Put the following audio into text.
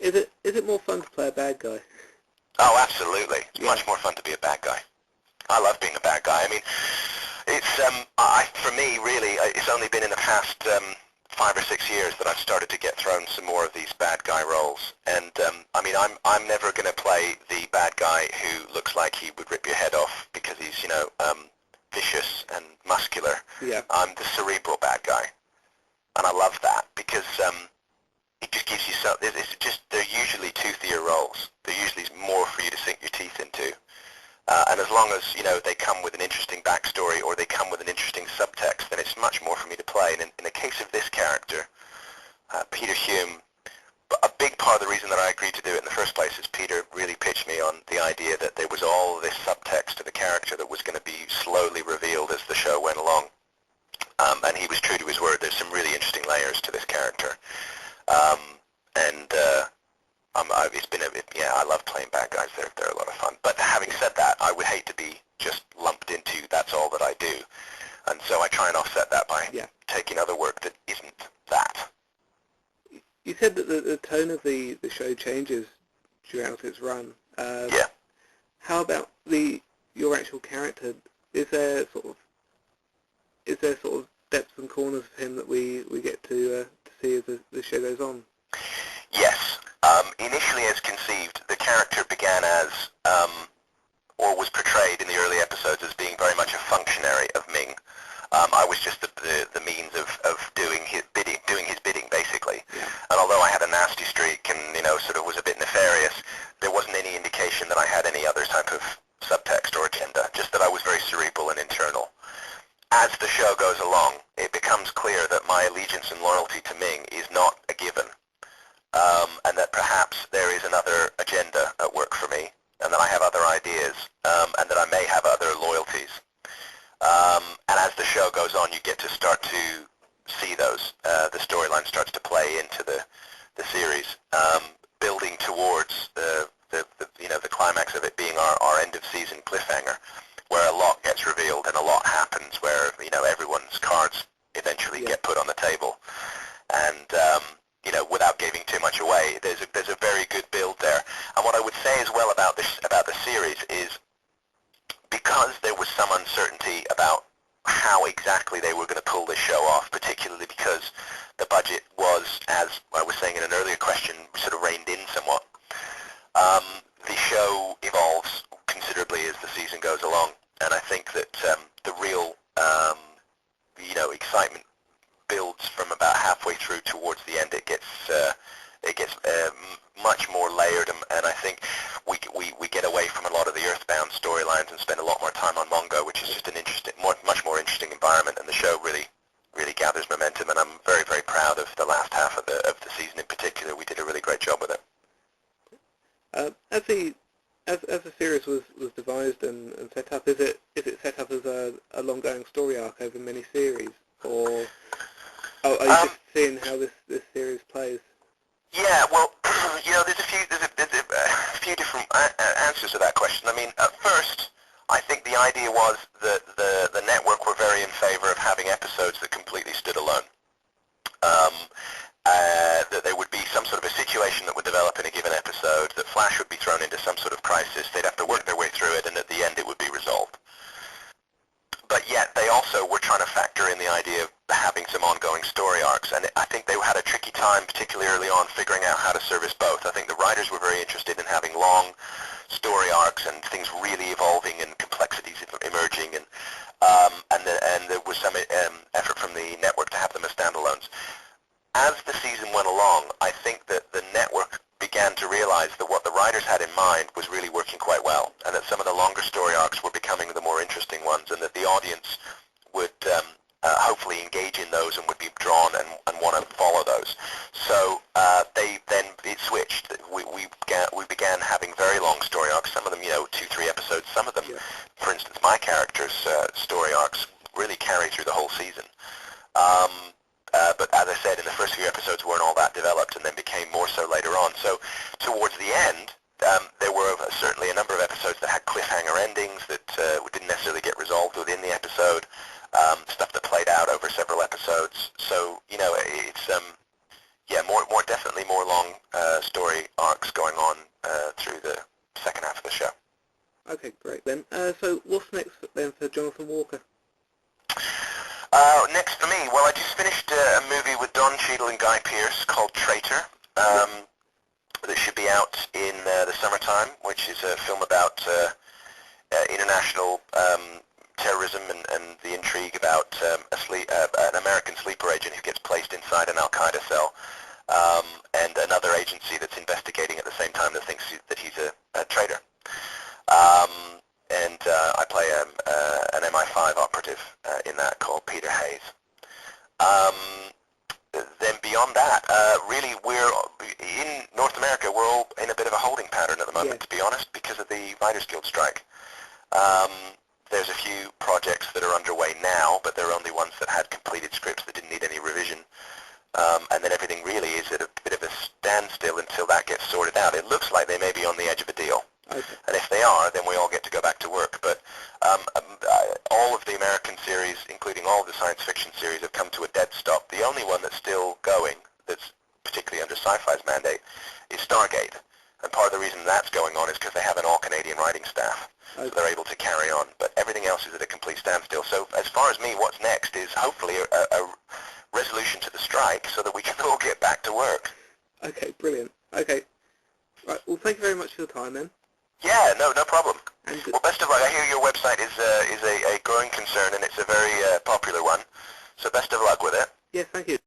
Is it more fun to play a bad guy? Oh, absolutely. It's much more fun to be a bad guy. I love being a bad guy. I mean, it's for me really. It's only been in the past 5 or 6 years that I've started to get thrown some more of these bad guy roles. And I mean, I'm never going to play the bad guy who looks like he would rip your head off because he's vicious and muscular. Yeah. I'm the cerebral bad guy, and I love that because it just gives you so. It's just they're usually toothier roles. They're usually more for you to sink your teeth into. And as long as, they come with an interesting backstory or they come with an interesting subtext, then it's much more for me to play. And in the case of this character, Peter Hume, a big part of the reason that I agreed to do it in the first place is Peter really pitched me on the idea that there was all this subtext to the character that was going to be slowly revealed as the show went along. And he was true to his word. There's some really interesting layers to this character. I love playing bad guys. They're a lot of fun. But having said that, I would hate to be just lumped into that's all that I do. And so I try and offset that by taking other work that isn't that. You said that the tone of the show changes throughout its run. Yeah. How about your actual character? Is there sort of depths and corners of him that we get to see as the show goes on? Yes. Initially as conceived, the character began as, or was portrayed in the early episodes as being very much a functionary of Ming. I was just the means of doing his bidding, basically. Yeah. And although I had a nasty streak and, sort of was a bit nefarious, there wasn't any indication that I had any other type of subtext or agenda, just that I was very cerebral and internal. As the show goes along, it becomes clear that my allegiance and loyalty to Ming is not a given, and that perhaps there is another agenda at work for me, and that I have other ideas, and that I may have other loyalties. And as the show goes on, you get to start to see those. The storyline starts to play into the series, building towards the climax of it being our end of season cliffhanger, where a lot gets revealed and a lot happens, where everyone's cards eventually get put on the table, and without giving too much away, there's a very good build there. And what I would say as well about the series is, because there was some uncertainty about how exactly they were going to pull this show off, particularly because the budget was, as I was saying in an earlier question, sort of reined in somewhat. The show evolves considerably as the season goes along, and I think that the real excitement builds from about halfway through towards the end. It gets much more layered, and I think we get away from a lot of the Earthbound storylines and spend a lot more time on Mongo, which is just an much more interesting environment, and the show really gathers momentum. And I'm very, very proud of the last half of the season in particular. We did a really great job with it. As the series was devised and set up, is it set up as a long-going story arc over many series, or are you just seeing how this series plays? Yeah, well, there's a few different answers to that question. I mean, at first, I think the idea was that the network were very in favor of having episodes that completely stood alone. That there would be some sort of a situation that would develop in a given episode, that Flash would be thrown into some sort of crisis, they'd have to work their way through it, and at the end it would be resolved. But yet they also were trying to factor in the idea of having some ongoing story arcs, and I think they had a tricky time, particularly early on, figuring out how to service both. I think the writers were very interested in having long story arcs and things really evolving and complexities emerging, and there was some effort from the network to have them as standalones. As the season went along, I think that the network began to realize that what the writers had in mind was really working quite well, and that some of the longer story arcs were becoming the more interesting ones, and that the audience would hopefully engage in those and would be drawn and want to follow those. So it switched. We began having very long story arcs, some of them 2-3 episodes, some of them, for instance, my character's story arcs really carry through the whole season. But as I said, in the first few episodes weren't all that developed, and then became more so later on. So towards the end, there were certainly a number of episodes that had cliffhanger endings that didn't necessarily get resolved within the episode, stuff that played out over several episodes. So, it's yeah, definitely more long story arcs going on through the second half of the show. Okay, great then. So what's next then for Johnathan Walker? Next for me, well, I just finished a movie with Don Cheadle and Guy Pearce called Traitor. That should be out in the summertime, which is a film about international terrorism and the intrigue about an American sleeper agent who gets placed inside an Al-Qaeda cell, and another agency that's investigating at the same time that thinks that he's a traitor. And I play an MI5 operative in that called Peter Hayes. Then beyond that, really we're in North America, we're all in a bit of a holding pattern at the moment, to be honest, because of the Writers Guild strike. There's a few projects that are underway now, but they're only ones that had completed scripts that didn't need any revision. And then everything really is at a bit of a standstill until that gets sorted out. It looks like they may be on the edge of a deal. Okay. And if they are, then we all get to go back to work. But all of the American series, including all of the science fiction series, have come to a dead stop. The only one that's still going, that's particularly under Sci-Fi's mandate, is Stargate. And part of the reason that's going on is because they have an all-Canadian writing staff. Okay. So they're able to carry on. But everything else is at a complete standstill. So as far as me, what's next is hopefully a resolution to the strike so that we can all get back to work. Okay, brilliant. Okay. Right, well, thank you very much for your time then. Yeah, no problem. And Well, best of luck. I hear your website is a growing concern, and it's a very popular one. So best of luck with it. yeah, thank you.